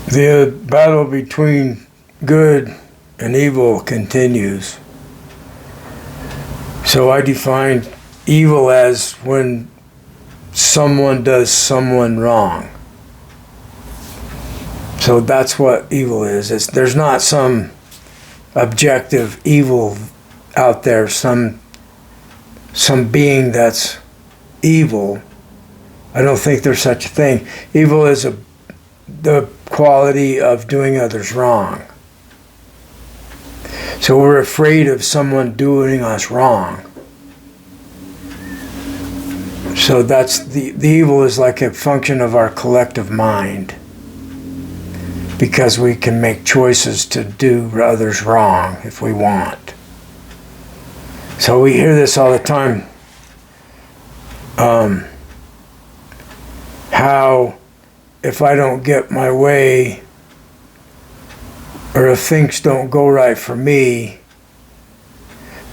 The battle between good and evil continues. So I define evil as when someone does someone wrong. So that's what evil is. There's not some objective evil out there, some being that's evil. I don't think there's such a thing. Evil is the quality of doing others wrong. So we're afraid of someone doing us wrong. So that's the evil is like a function of our collective mind, because we can make choices to do others wrong if we want. So we hear this all the time. How if I don't get my way, or if things don't go right for me,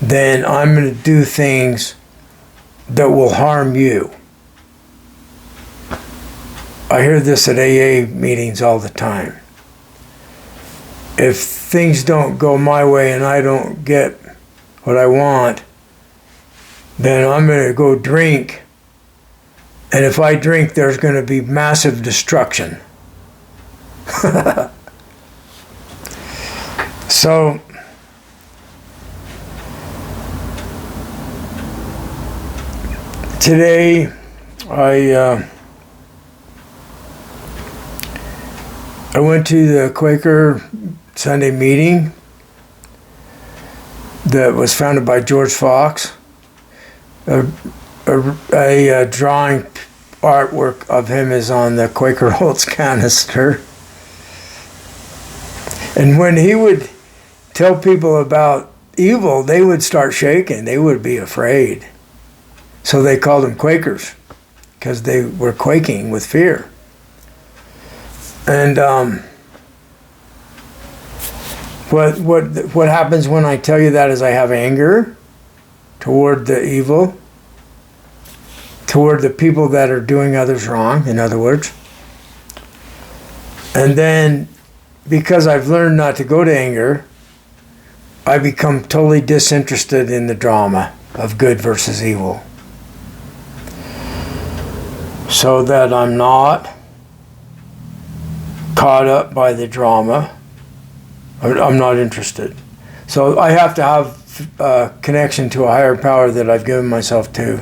then I'm going to do things that will harm you. I hear this at AA meetings all the time. If things don't go my way and I don't get what I want, then I'm going to go drink. And if I drink, there's going to be massive destruction. So, today I went to the Quaker Sunday meeting that was founded by George Fox. A drawing artwork of him is on the Quaker Oats canister. And when he would tell people about evil, they would start shaking. They would be afraid. So they called them Quakers, because they were quaking with fear. And what happens when I tell you that is I have anger toward the evil, toward the people that are doing others wrong, in other words. And then, because I've learned not to go to anger, I become totally disinterested in the drama of good versus evil. So that I'm not caught up by the drama. I'm not interested. So I have to have a connection to a higher power that I've given myself to,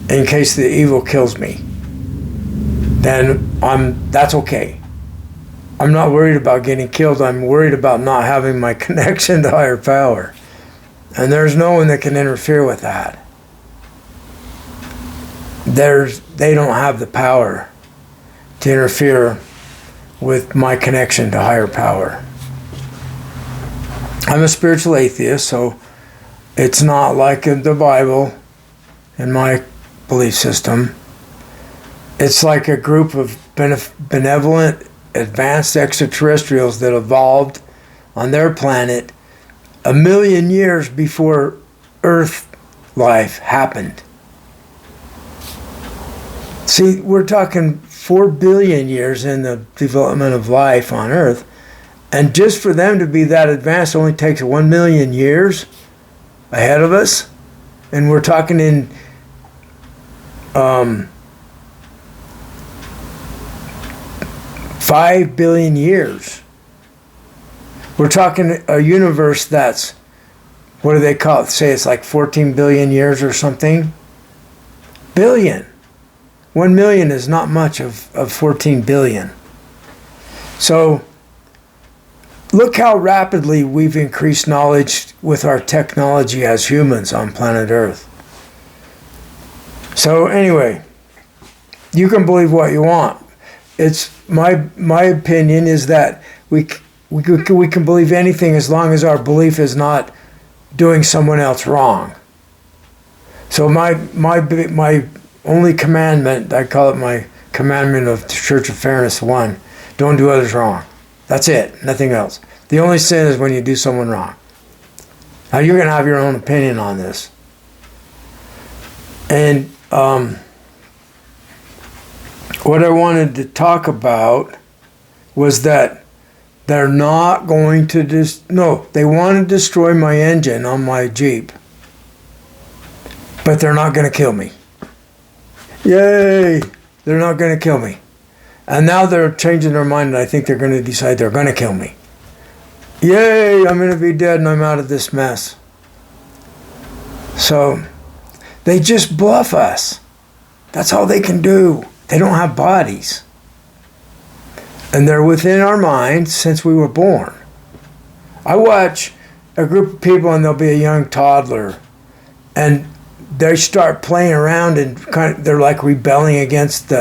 in case the evil kills me. Then that's okay. I'm not worried about getting killed. I'm worried about not having my connection to higher power. And there's no one that can interfere with that. They don't have the power to interfere with my connection to higher power. I'm a spiritual atheist, so it's not like in the Bible, in my belief system. It's like a group of benevolent, advanced extraterrestrials that evolved on their planet 1 million years before Earth life happened. See, we're talking 4 billion years in the development of life on Earth. And just for them to be that advanced only takes 1 million years ahead of us. And we're talking in 5 billion years. We're talking a universe that's, what do they call it? Say it's like 14 billion years or something? Billion. 1 million is not much of 14 billion. So look how rapidly we've increased knowledge with our technology as humans on planet Earth. So anyway, you can believe what you want. It's my opinion is that we can believe anything as long as our belief is not doing someone else wrong. So my only commandment, I call it my commandment of the Church of Fairness 1, don't do others wrong. That's it, nothing else. The only sin is when you do someone wrong. Now you're going to have your own opinion on this. And what I wanted to talk about was that they're not going to they want to destroy my engine on my Jeep, but they're not going to kill me. Yay! They're not going to kill me. And now they're changing their mind, and I think they're going to decide they're going to kill me. Yay! I'm going to be dead and I'm out of this mess. So they just bluff us. That's all they can do. They don't have bodies. And they're within our minds since we were born. I watch a group of people, and there'll be a young toddler, and they start playing around, and they're like rebelling against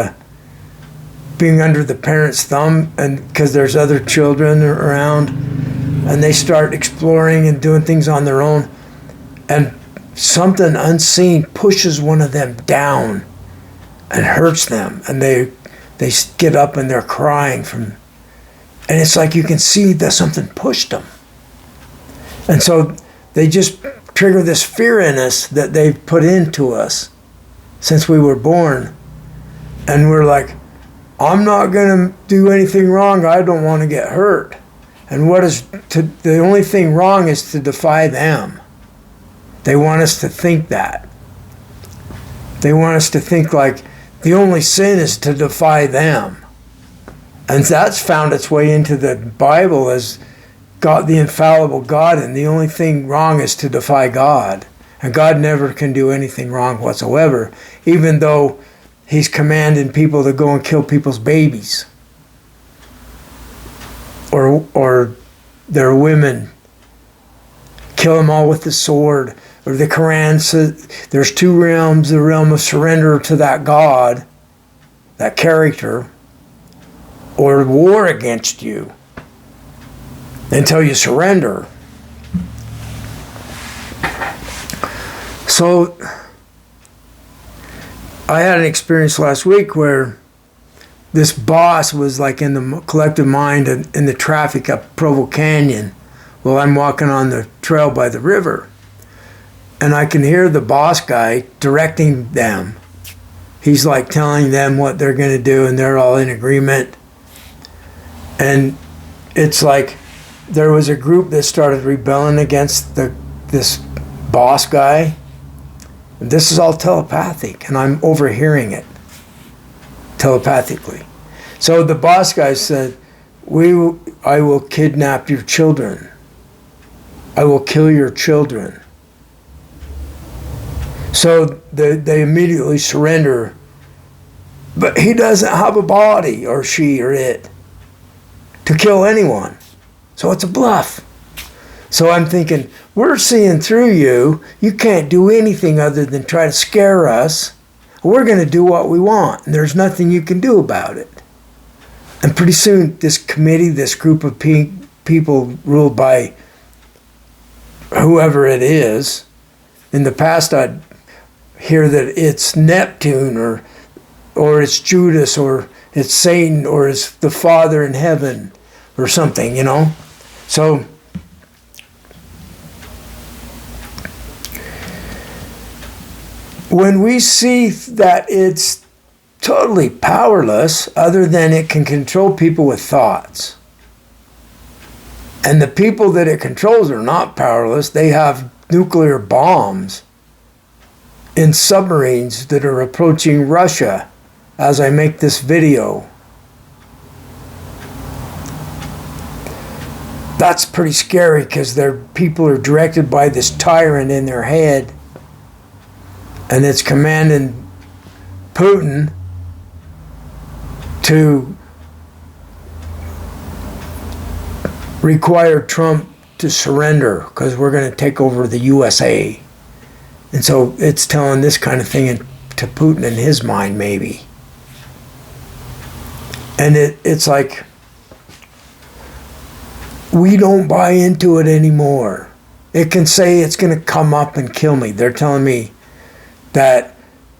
being under the parents' thumb, and because there's other children around, and they start exploring and doing things on their own, and something unseen pushes one of them down and hurts them, and they get up and they're crying and it's like you can see that something pushed them. And so they just trigger this fear in us that they've put into us since we were born. And we're like, I'm not going to do anything wrong. I don't want to get hurt. And the only thing wrong is to defy them. They want us to think that. They want us to think like the only sin is to defy them. And that's found its way into the Bible as God, the infallible God, and the only thing wrong is to defy God. And God never can do anything wrong whatsoever, even though He's commanding people to go and kill people's babies. Or their women. Kill them all with the sword. Or the Quran says there's two realms, the realm of surrender to that God, that character, or war against you until you surrender. So I had an experience last week where this boss was like in the collective mind in the traffic up Provo Canyon while I'm walking on the trail by the river. And I can hear the boss guy directing them. He's like telling them what they're going to do, and they're all in agreement. And it's like there was a group that started rebelling against this boss guy. And this is all telepathic, and I'm overhearing it telepathically. So the boss guy said, I will kidnap your children. I will kill your children. So they immediately surrender. But he doesn't have a body, or she or it, to kill anyone. So it's a bluff. So I'm thinking, we're seeing through you. You can't do anything other than try to scare us. We're going to do what we want, and there's nothing you can do about it. And pretty soon, this committee, this group of people ruled by whoever it is, in the past I'd hear that it's Neptune or it's Judas or it's Satan or it's the Father in heaven or something, you know. So when we see that it's totally powerless other than it can control people with thoughts, and the people that it controls are not powerless, they have nuclear bombs in submarines that are approaching Russia as I make this video. That's pretty scary because their people are directed by this tyrant in their head, and it's commanding Putin to require Trump to surrender because we're going to take over the USA. And so it's telling this kind of thing to Putin in his mind, maybe. And it's like, we don't buy into it anymore. It can say it's going to come up and kill me. They're telling me that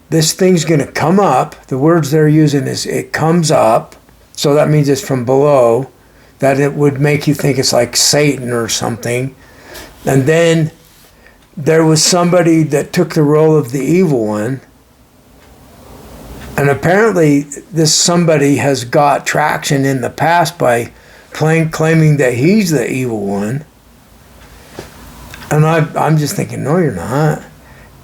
this thing's going to come up. The words they're using is it comes up. So that means it's from below. That it would make you think it's like Satan or something. And then there was somebody that took the role of the evil one. And apparently this somebody has got traction in the past by claiming that he's the evil one. And I'm just thinking, no, you're not.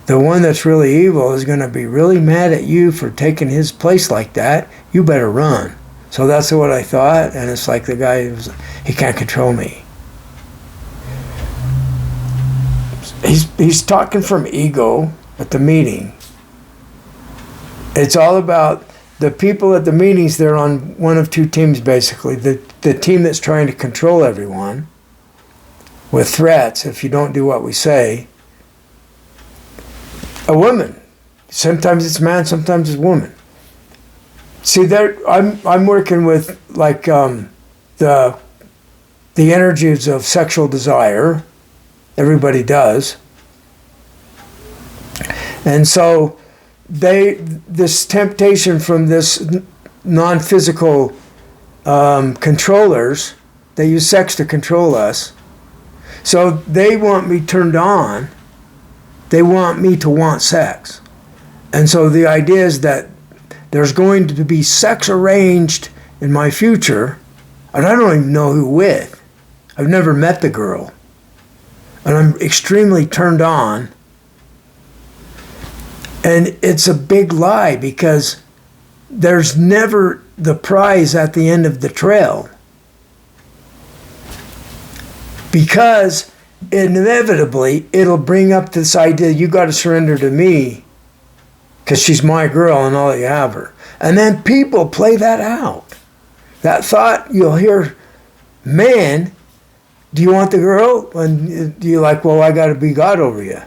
The one that's really evil is going to be really mad at you for taking his place like that. You better run. So that's what I thought. And it's like the guy, he can't control me. He's talking from ego at the meeting. It's all about the people at the meetings. They're on one of two teams, basically. The team that's trying to control everyone with threats if you don't do what we say. A woman. Sometimes it's man, sometimes it's woman. See, there I'm working with like the energies of sexual desire. Everybody does. And so this temptation from this non-physical controllers, they use sex to control us. So they want me turned on. They want me to want sex. And so the idea is that there's going to be sex arranged in my future, and I don't even know who with. I've never met the girl. And I'm extremely turned on. And it's a big lie because there's never the prize at the end of the trail. Because inevitably it'll bring up this idea, you got to surrender to me because she's my girl and I'll let you have her. And then people play that out. That thought, you'll hear, man, do you want the girl? And you're like, well, I got to be God over you.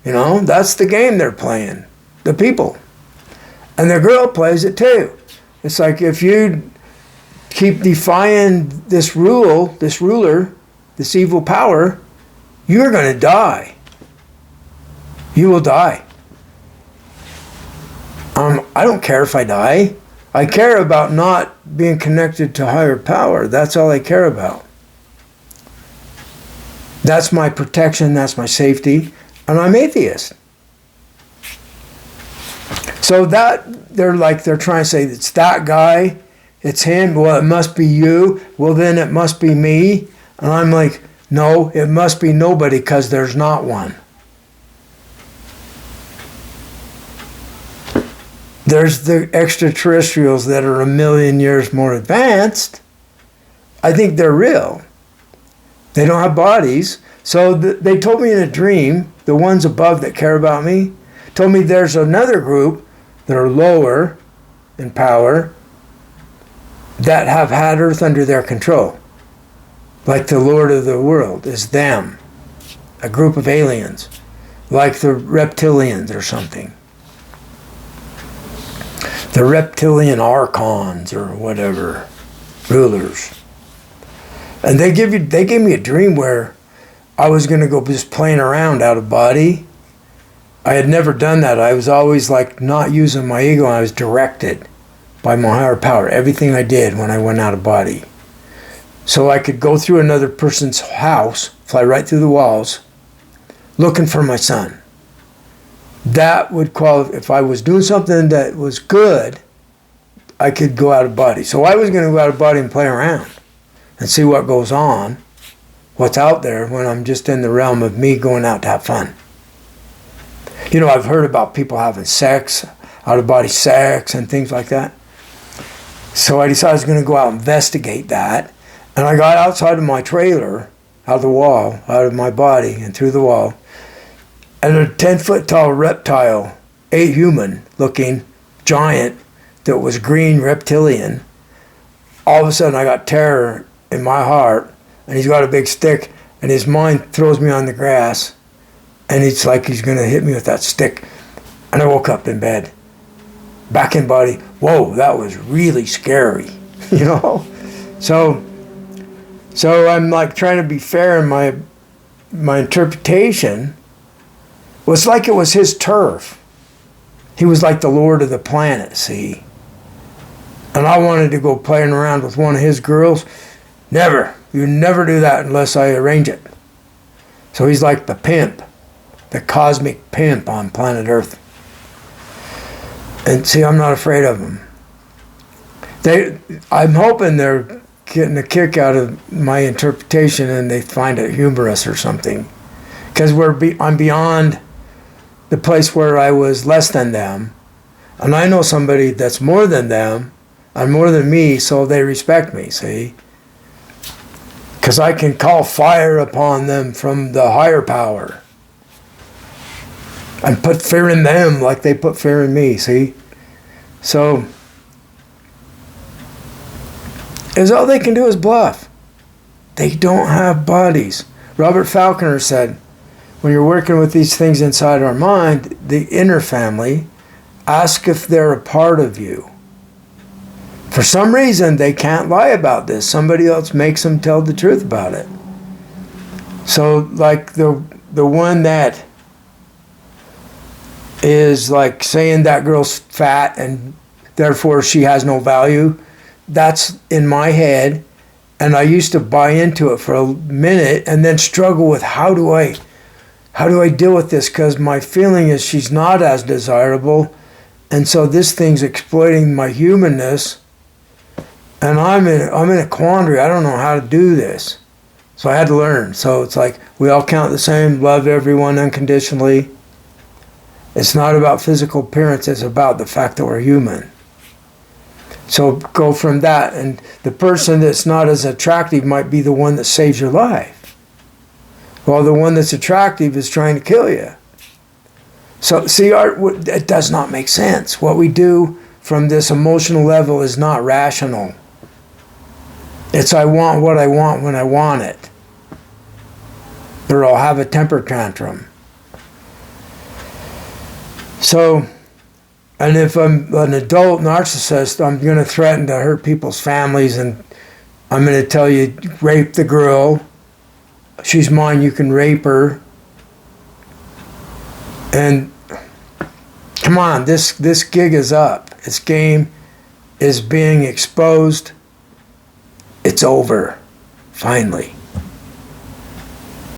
You know, that's the game they're playing, the people. And the girl plays it too. It's like if you keep defying this ruler, this evil power, you're going to die. You will die. I don't care if I die. I care about not being connected to higher power. That's all I care about. That's my protection. That's my safety. And I'm atheist. So that they're trying to say it's that guy. It's him. Well, it must be you. Well, then it must be me. And I'm like, no, it must be nobody because there's not one. There's the extraterrestrials that are 1 million years more advanced. I think they're real. They don't have bodies. So they told me in a dream, the ones above that care about me, told me there's another group that are lower in power that have had Earth under their control. Like the Lord of the world is them. A group of aliens. Like the reptilians or something. The reptilian archons or whatever. Rulers. And they gave me a dream where I was going to go just playing around out of body. I had never done that. I was always like not using my ego. I was directed by my higher power. Everything I did when I went out of body. So I could go through another person's house, fly right through the walls, looking for my son. That would qualify. If I was doing something that was good, I could go out of body. So I was going to go out of body and play around and see what goes on, what's out there when I'm just in the realm of me going out to have fun. You know, I've heard about people having sex, out-of-body sex and things like that. So I decided I was going to go out and investigate that. And I got outside of my trailer, out of the wall, out of my body and through the wall. And a 10-foot tall reptile, a human-looking giant that was green reptilian. All of a sudden I got terror in my heart. And he's got a big stick. And his mind throws me on the grass. And it's like he's going to hit me with that stick. And I woke up in bed. Back in body. Whoa, that was really scary. You know? So I'm like trying to be fair in my interpretation. Well, it's like it was his turf. He was like the Lord of the planet, see? And I wanted to go playing around with one of his girls. Never. You never do that unless I arrange it. So he's like the pimp. The cosmic pimp on planet Earth. And see, I'm not afraid of them. I'm hoping they're getting a kick out of my interpretation and they find it humorous or something. Because I'm beyond the place where I was less than them. And I know somebody that's more than them and more than me, so they respect me, see? Because I can call fire upon them from the higher power. And put fear in them like they put fear in me, see? So, is all they can do is bluff. They don't have bodies. Robert Falconer said, when you're working with these things inside our mind, the inner family, ask if they're a part of you. For some reason, they can't lie about this. Somebody else makes them tell the truth about it. So, like the one that is like saying that girl's fat and therefore she has no value, that's in my head, and I used to buy into it for a minute and then struggle with how do I deal with this, because my feeling is she's not as desirable, and so this thing's exploiting my humanness, and I'm in a quandary. I don't know how to do this, so I had to learn. So it's like we all count the same, love everyone unconditionally. It's not about physical appearance, it's about the fact that we're human. So go from that, and the person that's not as attractive might be the one that saves your life, while the one that's attractive is trying to kill you. So see, it does not make sense. What we do from this emotional level is not rational. It's I want what I want when I want it, or I'll have a temper tantrum. So, and if I'm an adult narcissist, I'm going to threaten to hurt people's families, and I'm going to tell you, rape the girl. She's mine, you can rape her. And come on, this gig is up. Its game is being exposed. It's over, finally.